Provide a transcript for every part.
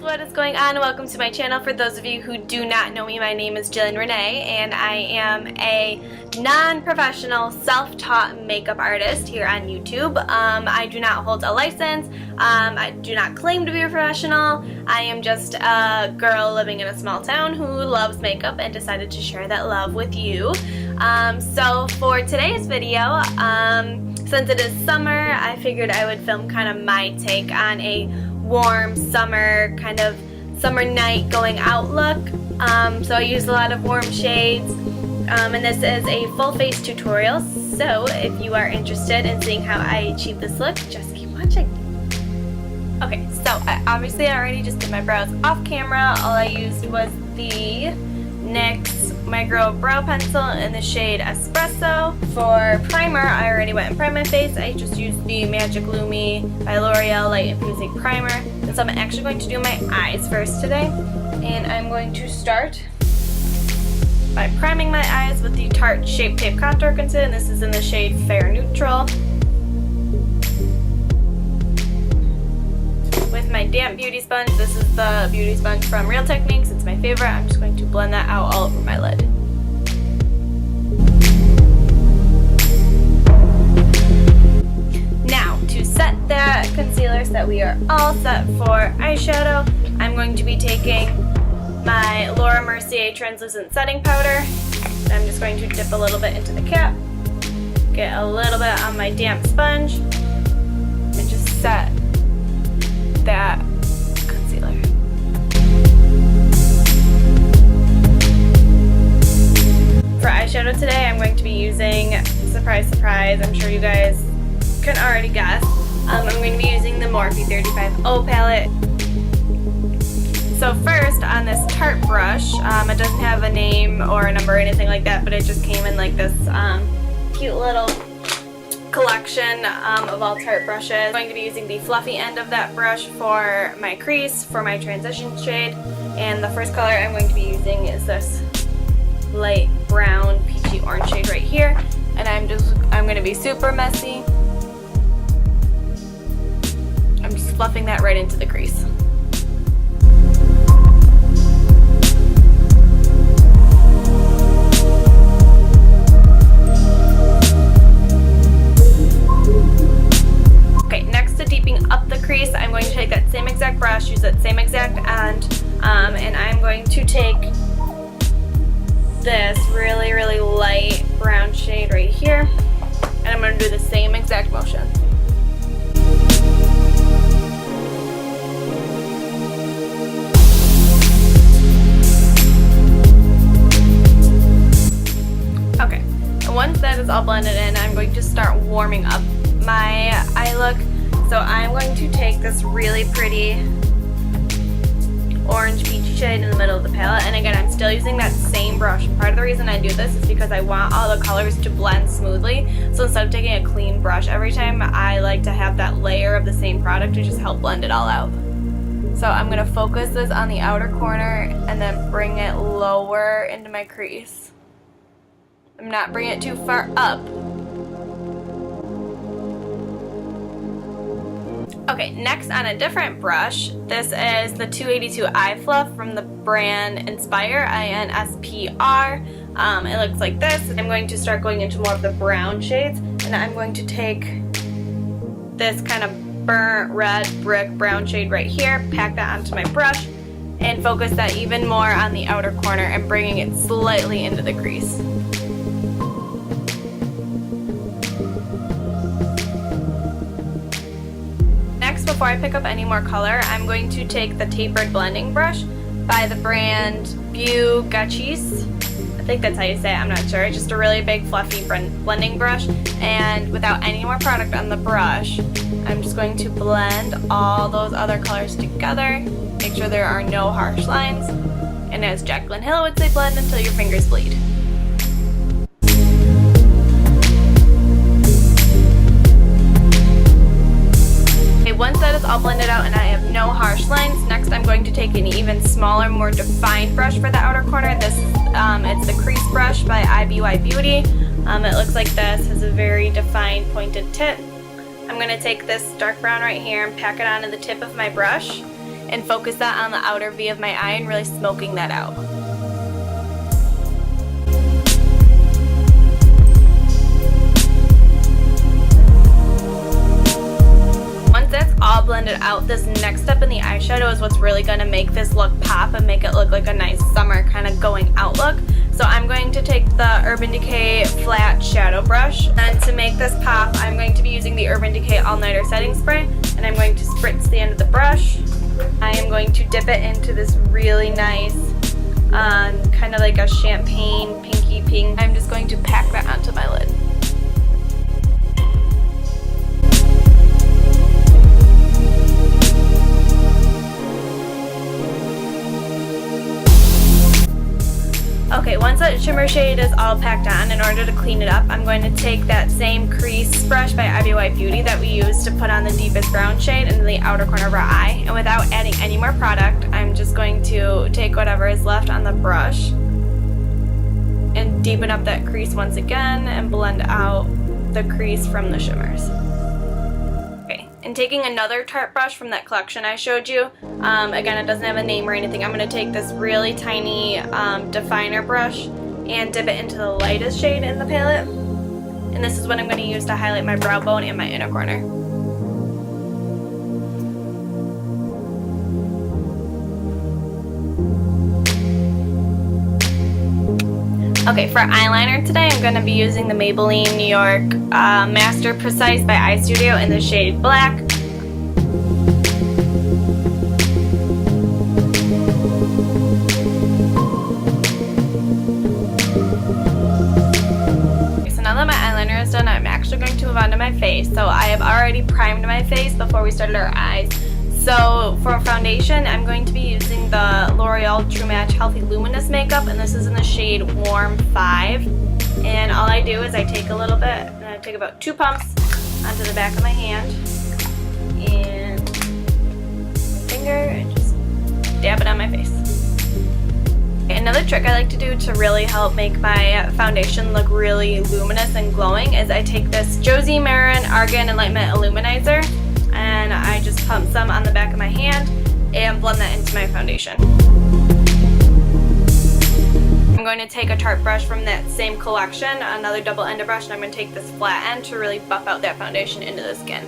what is going on? Welcome to my channel. For those of you who do not know me, my name is Jillian Renee and I am a non-professional self-taught makeup artist here on YouTube. I do not hold a license. I do not claim to be a professional. I am just a girl living in a small town who loves makeup and decided to share that love with you. So for today's video, since it is summer, I figured I would film kind of my take on a warm summer, kind of summer night going out look. So I used a lot of warm shades, and this is a full face tutorial, so if you are interested in seeing how I achieve this look, just keep watching. Okay, so obviously I already just did my brows off camera. All I used was the NYX Micro Brow Pencil in the shade Espresso. For primer, I already went and primed my face. I just used the Magic Lumi by L'Oreal Light Infusing Primer. And so I'm actually going to do my eyes first today. And I'm going to start by priming my eyes with the Tarte Shape Tape Contour Concealer. And this is in the shade Fair Neutral. With my damp beauty sponge, this is the beauty sponge from Real Techniques. It's my favorite. I'm just going to blend that out all over my lid. Now, to set that concealer so that we are all set for eyeshadow, I'm going to be taking my Laura Mercier Translucent Setting Powder. I'm just going to dip a little bit into the cap, get a little bit on my damp sponge, and just set that concealer. For eyeshadow today, I'm going to be using, surprise, surprise, I'm sure you guys can already guess, I'm going to be using the Morphe 35O palette. So first, on this Tarte brush, it doesn't have a name or a number or anything like that, but it just came in like this cute little collection of all Tarte brushes. I'm going to be using the fluffy end of that brush for my crease, for my transition shade, and the first color I'm going to be using is this light brown peachy orange shade right here, and I'm going to be super messy. I'm just fluffing that right into the crease. I'm going to take that same exact brush, use that same exact end, and I'm going to take this really, really light brown shade right here, and I'm going to do the same exact motion. Okay, and once that is all blended in, I'm going to start warming up my eye look. So I'm going to take this really pretty orange peachy shade in the middle of the palette, and again, I'm still using that same brush. Part of the reason I do this is because I want all the colors to blend smoothly, so instead of taking a clean brush every time, I like to have that layer of the same product to just help blend it all out. So I'm going to focus this on the outer corner and then bring it lower into my crease. I'm not bringing it too far up. Okay, next on a different brush, this is the 282 Eye Fluff from the brand Inspire, I-N-S-P-R. It looks like this. I'm going to start going into more of the brown shades, and I'm going to take this kind of burnt red brick brown shade right here, pack that onto my brush, and focus that even more on the outer corner and bringing it slightly into the crease. Before I pick up any more color, I'm going to take the tapered blending brush by the brand Gachis. I think that's how you say it, I'm not sure. It's just a really big fluffy blending brush, and without any more product on the brush, I'm just going to blend all those other colors together, make sure there are no harsh lines, and as Jaclyn Hill would say, blend until your fingers bleed. Once that is all blended out and I have no harsh lines, next I'm going to take an even smaller, more defined brush for the outer corner. This is it's the crease brush by IBY Beauty. It looks like this, has a very defined pointed tip. I'm going to take this dark brown right here and pack it onto the tip of my brush, and focus that on the outer V of my eye and really smoking that out. Once that's all blended out, this next step in the eyeshadow is what's really going to make this look pop and make it look like a nice summer kind of going out look. So I'm going to take the Urban Decay flat shadow brush, and to make this pop, I'm going to be using the Urban Decay All Nighter Setting Spray, and I'm going to spritz the end of the brush. I am going to dip it into this really nice, kind of like a champagne pinky pink. I'm just going to pack that onto my lid. Okay, once that shimmer shade is all packed on, in order to clean it up, I'm going to take that same crease brush by IBY Beauty that we used to put on the deepest brown shade into the outer corner of our eye. And without adding any more product, I'm just going to take whatever is left on the brush and deepen up that crease once again and blend out the crease from the shimmers. And taking another Tarte brush from that collection I showed you, again, it doesn't have a name or anything, I'm going to take this really tiny definer brush and dip it into the lightest shade in the palette. And this is what I'm going to use to highlight my brow bone and my inner corner. Okay, for eyeliner today, I'm going to be using the Maybelline New York Master Precise by Eye Studio in the shade Black. Okay, so now that my eyeliner is done, I'm actually going to move on to my face. So I have already primed my face before we started our eyes. So for foundation, I'm going to be using the L'Oreal True Match Healthy Luminous Makeup, and this is in the shade Warm 5. And all I do is I take a little bit, and I take about 2 pumps onto the back of my hand, and my finger, and just dab it on my face. Okay, another trick I like to do to really help make my foundation look really luminous and glowing is I take this Josie Maran Argan Enlightenment Illuminizer, and I just pump some on the back of my hand and blend that into my foundation. I'm going to take a Tarte brush from that same collection, another double-ended brush, and I'm going to take this flat end to really buff out that foundation into the skin.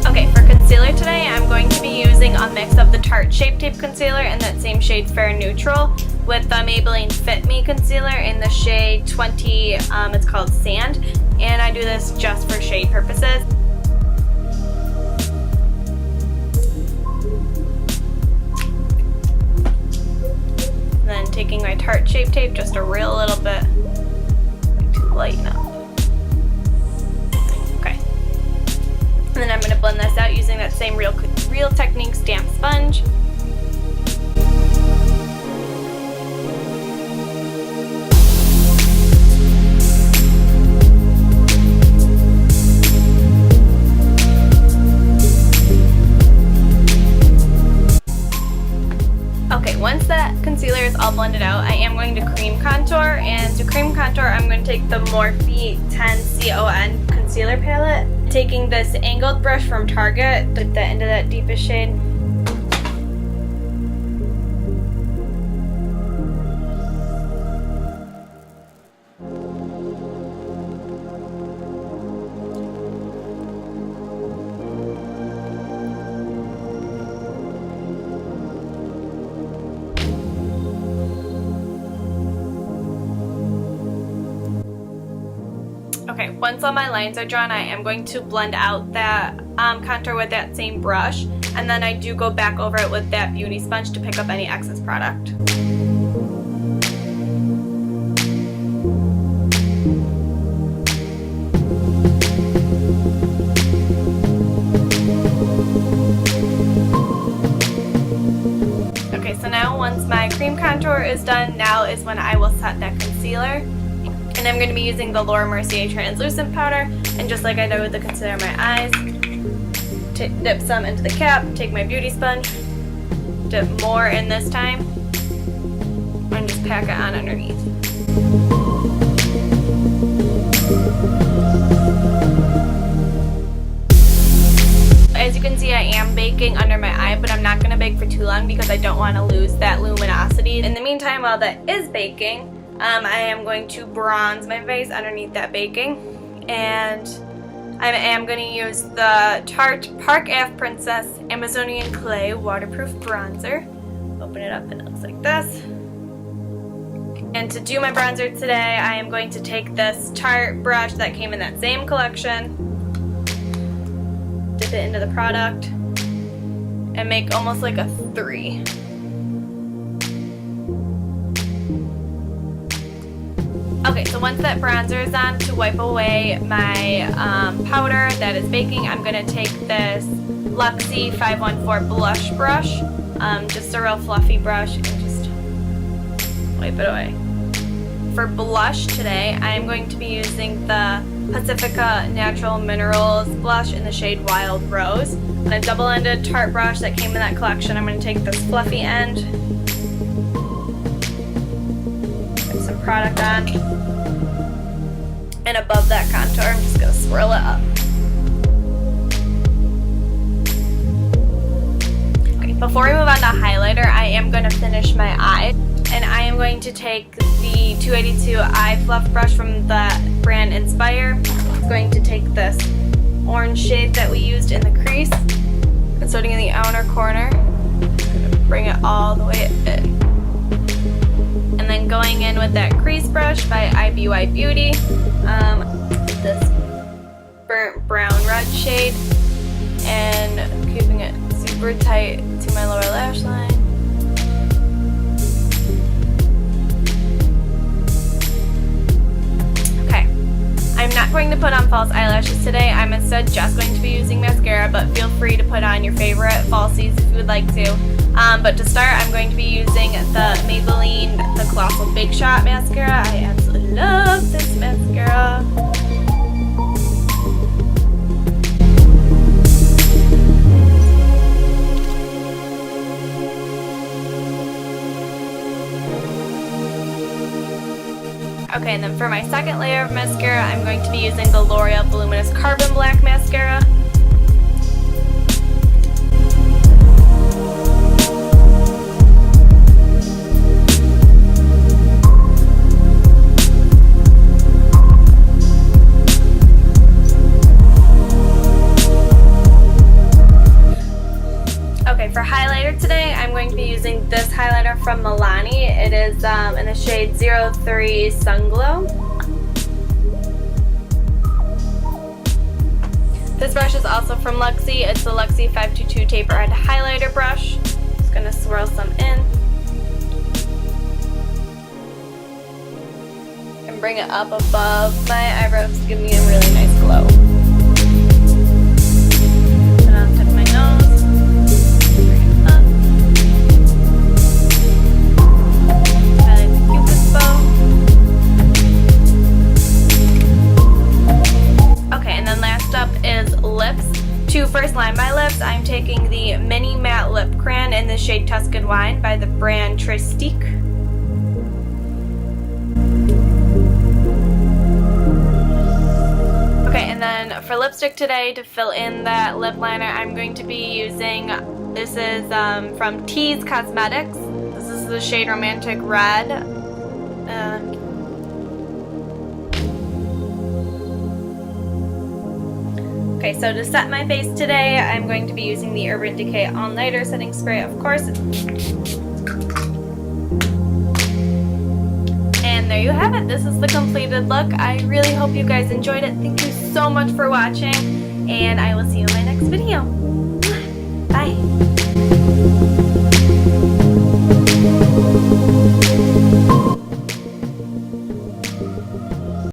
Okay, for concealer today, I'm going to be using a mix of the Tarte Shape Tape Concealer in that same shade Fair Neutral with the Maybelline Fit Me Concealer in the shade 20, it's called Sand, and I do this just for shade purposes. And then taking my Tarte Shape Tape just a real little bit to lighten up. Okay. And then I'm going to blend this out using that same Real Techniques damp sponge. Once that concealer is all blended out, I am going to cream contour, and to cream contour I'm going to take the Morphe 10 CON concealer palette, taking this angled brush from Target, dip that into that deepest shade. Okay, once all my lines are drawn, I am going to blend out that contour with that same brush, and then I do go back over it with that beauty sponge to pick up any excess product. Okay, so now once my cream contour is done, now is when I will set that concealer. And I'm going to be using the Mercier translucent powder, and just like I did with the concealer in my eyes, dip some into the cap, take my beauty sponge, dip more in this time, and just pack it on underneath. bake for too long because I don't want to lose that luminosity. In the meantime, while that is baking, I am going to bronze my face underneath that baking, and I am going to use the Tarte Park Ave Princess Amazonian Clay Waterproof Bronzer. Open it up and it looks like this. And to do my bronzer today, I am going to take this Tarte brush that came in that same collection, dip it into the product, and make almost like a 3. Okay, so once that bronzer is on, to wipe away my powder that is baking, I'm going to take this Luxie 514 blush brush, just a real fluffy brush, and just wipe it away. For blush today, I am going to be using the Pacifica Natural Minerals blush in the shade Wild Rose. On a double-ended Tarte brush that came in that collection, I'm going to take this fluffy end, put some product on, and above that contour, I'm just going to swirl it up. Okay, before we move on to highlighter, I am going to finish my eye, and I am going to take the 282 Eye Fluff brush from the brand Inspire. I'm going to take this orange shade that we used in the crease, and starting in the outer corner, I'm going to bring it all the way in. And then going in with that crease brush by IBY Beauty, this burnt brown red shade, and keeping it super tight to my lower lash line. Okay, I'm not going to put on false eyelashes today. I'm instead just going to be using mascara, but feel free to put on your favorite falsies if you would like to. But to start, I'm going to be using the Maybelline, the Colossal Big Shot Mascara. I absolutely love this mascara. Okay, and then for my second layer of mascara, I'm going to be using the L'Oreal Voluminous Carbon Black Mascara. For highlighter today, I'm going to be using this highlighter from Milani. It is in the shade 03 Sunglow. This brush is also from Luxie. It's the Luxie 522 Taper Head Highlighter brush. Just going to swirl some in and bring it up above my eyebrows to give me a really nice glow. Put it on the tip of my nose. To first line my lips, I'm taking the Mini Matte Lip Crayon in the shade Tuscan Wine by the brand TréStique. Okay, and then for lipstick today, to fill in that lip liner, I'm going to be using, this is from Teez Cosmetics. This is the shade Romantic Red. Okay, so to set my face today, I'm going to be using the Urban Decay All Nighter Setting Spray, of course. And there you have it. This is the completed look. I really hope you guys enjoyed it. Thank you so much for watching, and I will see you in my next video.